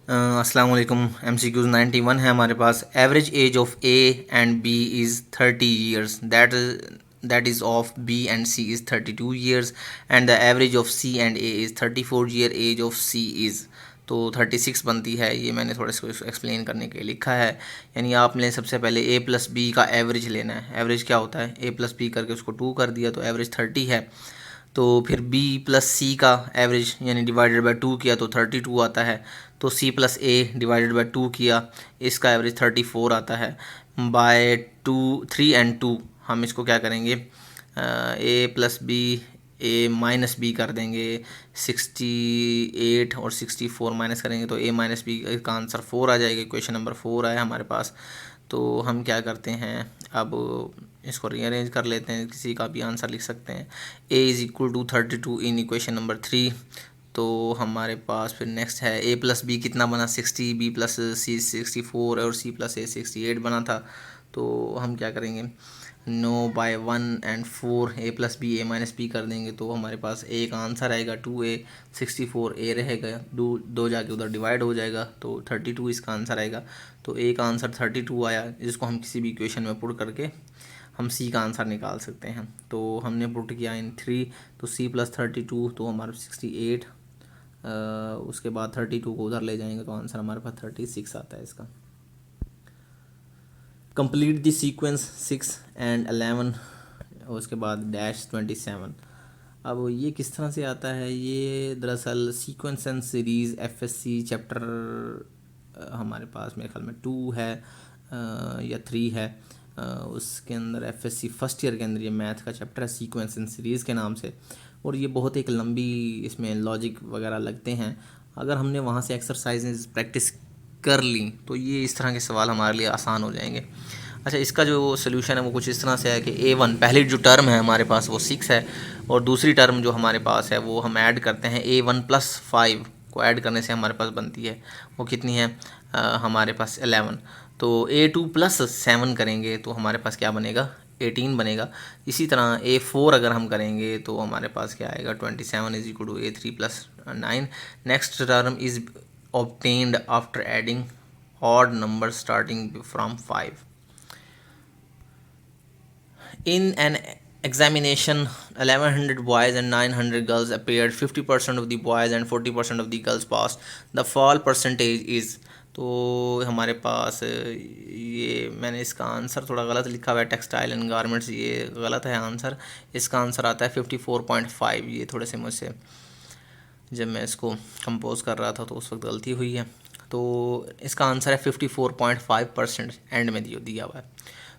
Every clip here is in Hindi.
अस्सलाम वालेकुम। MCQs 91 है हमारे पास। Average age of A and B is 30 years, that is of B and C is 32 years, and the average of C and A is 34 year, age of C is तो 36 बनती है। ये मैंने थोड़ा इसको एक्सप्लेन करने के लिए लिखा है। यानी आपने सबसे पहले ए प्लस बी का एवरेज लेना है। एवरेज क्या होता है, ए प्लस बी करके उसको 2 कर दिया तो एवरेज 30 है। तो फिर बी प्लस सी का एवरेज यानी डिवाइडेड बाय 2 किया तो 32 आता है। तो c plus a divided by 2 किया, इसका एवरेज 34 आता है। बाय 2, 3 एंड 2 हम इसको क्या करेंगे, ए plus B, A minus B कर देंगे। 68 और 64 माइनस करेंगे तो ए माइनस बी का आंसर 4 आ जाएगा। क्वेश्चन नंबर 4 आया हमारे पास। तो हम क्या करते हैं, अब इसको रीअरेंज कर लेते हैं, किसी का भी आंसर लिख सकते हैं। A is equal to 32 in equation number 3। तो हमारे पास फिर नेक्स्ट है ए प्लस बी कितना बना, 60, बी प्लस सी 64 और सी प्लस ए 68 बना था। तो हम क्या करेंगे, 9/1 and 4, A plus B A minus B कर देंगे तो हमारे पास ए का आंसर आएगा 2a। 64 ए रहेगा, दो जाके उधर डिवाइड हो जाएगा तो 32 इसका आंसर आएगा। तो ए का आंसर 32 आया, जिसको हम किसी भी इक्वेशन में पुट करके हम सी का आंसर निकाल सकते हैं। तो हमने पुट किया इन 3, तो सी प्लस 32 तो हमारा 68, उसके बाद 32 को उधर ले जाएंगे तो आंसर हमारे पास 36 आता है इसका। कंप्लीट द सीक्वेंस 6 एंड 11, उसके बाद -27। अब ये किस तरह से आता है, ये दरअसल sequence and series FSC chapter हमारे पास मेरे ख्याल में 2 है या 3 है। उसके अंदर FSC फर्स्ट ईयर के अंदर ये मैथ का चैप्टर है सीक्वेंस एंड सीरीज़ के नाम से। और ये बहुत एक लंबी इसमें लॉजिक वगैरह लगते हैं। अगर हमने वहाँ से एक्सरसाइजेज प्रैक्टिस कर ली तो ये इस तरह के सवाल हमारे लिए आसान हो जाएंगे। अच्छा, इसका जो सोल्यूशन है वो कुछ इस तरह से है कि A1 पहली जो टर्म है हमारे पास वो 6 है, और दूसरी टर्म जो हमारे पास है वो हम ऐड करते हैं। A1 + 5 को ऐड करने से हमारे पास बनती है वो कितनी है, हमारे पास 11। तो A2 + 7 करेंगे तो हमारे पास क्या बनेगा, 18 बनेगा। इसी तरह A4 अगर हम करेंगे तो हमारे पास क्या आएगा, 27 is equal to A3 + 9। Next term is obtained after adding odd numbers starting from 5. In an examination, 1100 boys and 900 girls appeared. 50% of the boys and 40% of the girls passed. The fall percentage is, तो हमारे पास ये मैंने इसका आंसर थोड़ा गलत लिखा हुआ है, टेक्सटाइल एंड गारमेंट्स, ये गलत है आंसर। इसका आंसर आता है 54.5। ये थोड़े से मुझसे जब मैं इसको कंपोज कर रहा था तो उस वक्त गलती हुई है। तो इसका आंसर है 54.5% एंड में दिया हुआ है।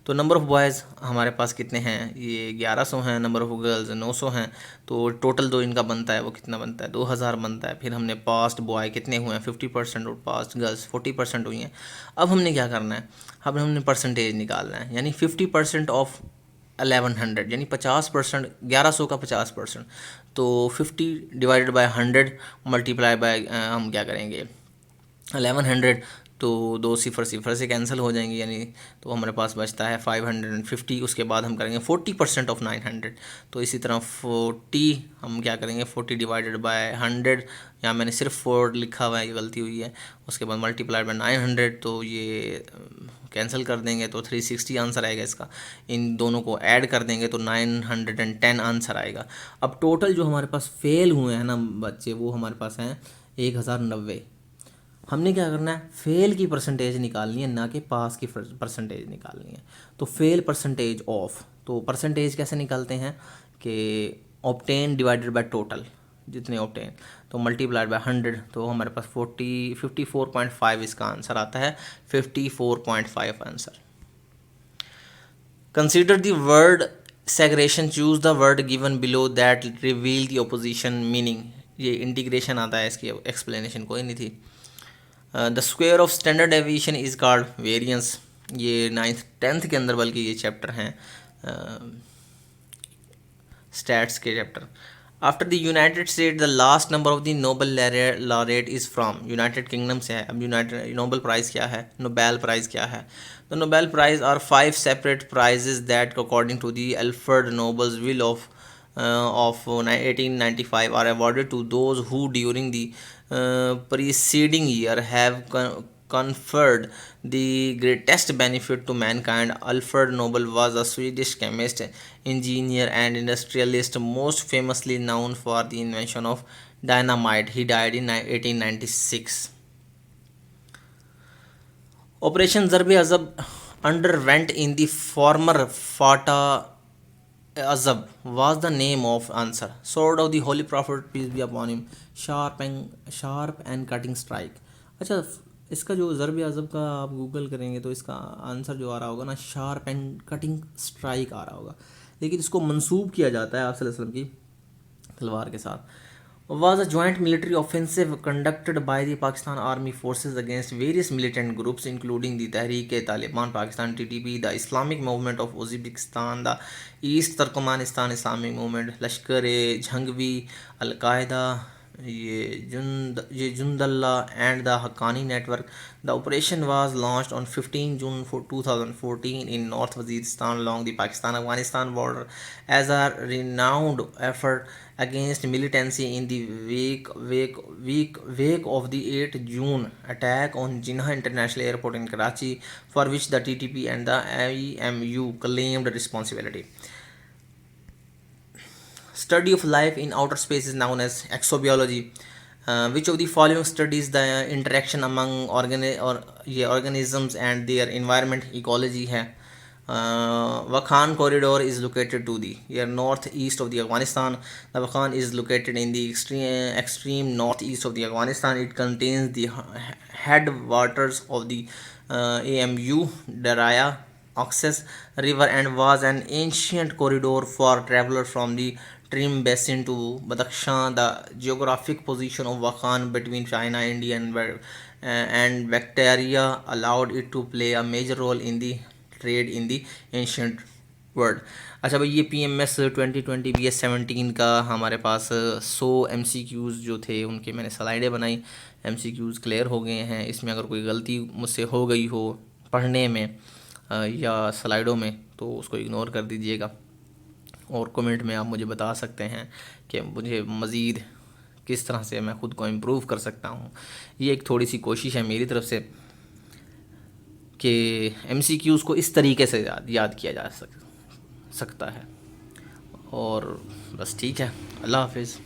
तो नंबर ऑफ़ बॉयज़ हमारे पास कितने हैं, ये 1100 हैं। नंबर ऑफ़ गर्ल्स 900 हैं। तो टोटल जो इनका बनता है वो कितना बनता है, 2000 बनता है। फिर हमने पास्ट बॉय कितने हुए हैं, 50%, और पास्ट गर्ल्स 40% हुई हैं। अब हमने क्या करना है, अब हमने परसेंटेज निकालना है। यानी 50% ऑफ 1100 यानी 50%, 1100 का 50%। तो 50 डिवाइडेड बाय 100 मल्टीप्लाई बाय हम क्या करेंगे 1100, तो 2 सिफर सिफर से कैंसिल हो जाएंगे, यानी तो हमारे पास बचता है 550। उसके बाद हम करेंगे 40% ऑफ 900। तो इसी तरह 40 हम क्या करेंगे, 40 डिवाइडेड बाय 100, यहाँ मैंने सिर्फ 4 लिखा हुआ है, ये गलती हुई है। उसके बाद मल्टीप्लाई बाय 900, तो ये कैंसिल कर देंगे तो 360 आंसर आएगा इसका। इन दोनों को ऐड कर देंगे तो 910 आंसर आएगा। अब टोटल जो हमारे पास फेल हुए हैं ना बच्चे, वो हमारे पास हैं 1090। हमने क्या करना है, फेल की परसेंटेज निकालनी है, ना कि पास की परसेंटेज निकालनी है। तो फेल परसेंटेज ऑफ, तो परसेंटेज कैसे निकालते हैं कि ऑब्टेन डिवाइडेड बाय टोटल, जितने ऑब्टेन, तो मल्टीप्लाइड बाय 100, तो हमारे पास 54.5 इसका आंसर आता है। 54.5 answer. Consider the word segregation, choose the word given below that reveal the opposition meaning. ये इंटीग्रेशन आता है, इसकी एक्सप्लेनेशन कोई नहीं थी। The square of standard deviation is called variance. ये 9th 10th के अंदर बल्कि ये चैप्टर हैं, स्टैट्स के chapter. After the United State the last number of the Nobel laureate is from, United Kingdom से है। अब यूनाइटेड नोबल प्राइज़ क्या है, नोबेल प्राइज़ क्या है। The Nobel prize are 5 separate prizes that according to the Alfred Nobel's will of 1895 are awarded to those who during the preceding year have conferred the greatest benefit to mankind. Alfred Nobel was a Swedish chemist, engineer, and industrialist, most famously known for the invention of dynamite. He died in 1896. Operation Zarb-e-Azab underwent in the former Fata Azab was the name of answer. Sword of the Holy Prophet peace be upon him. Sharp and cutting strike. अच्छा, इसका जो ज़र्ब अज़ब का आप गूगल करेंगे तो इसका आंसर जो आ रहा होगा ना, शार्प एंड कटिंग स्ट्राइक आ रहा होगा, लेकिन इसको मंसूब किया जाता है आप सल्लल्लाहु अलैहि वसल्लम की तलवार के साथ. Was a joint military offensive conducted by the Pakistan Army Forces against various militant groups including the Tehreek-e-Taliban Pakistan (TTP), the Islamic Movement of Uzbekistan, the East Turkmenistan Islamic Movement, Lashkar-e-Jhangvi, Al-Qaeda, ये Jundallah, and the Haqqani Network. The operation was launched on 15 June 2014 in North Waziristan along the Pakistan-Afghanistan border as a renowned effort against militancy in the wake of the 8 June attack on Jinnah International Airport in Karachi, for which the TTP and the IMU claimed responsibility. Study of life in outer space is known as exobiology. Which of the following studies the interaction among organisms and their environment ecology है? Wakhan corridor is located to the northeast of the Afghanistan. The Wakhan is located in the extreme northeast of the Afghanistan. It contains the headwaters of the AMU Daraya Oxus River and was an ancient corridor for travelers from the Trim Basin to Badakhshan. The geographic position of Wakhan between China, India, and Bactria allowed it to play a major role in the trade in the ancient world. अच्छा भाई, ये PMS 2020 BS17 का हमारे पास 100 MCQs जो थे उनके मैंने स्लाइडें बनाई. MCQs क्लियर हो गए हैं. इसमें अगर कोई गलती मुझसे हो गई हो पढ़ने में या स्लाइडों में तो उसको इग्नोर कर दीजिएगा, और कमेंट में आप मुझे बता सकते हैं कि मुझे मज़ीद किस तरह से मैं ख़ुद को इम्प्रूव कर सकता हूँ. ये एक थोड़ी सी कोशिश है मेरी तरफ से कि MCQs को इस तरीके से याद किया जा सकता है. और बस ठीक है. अल्लाह हाफिज़.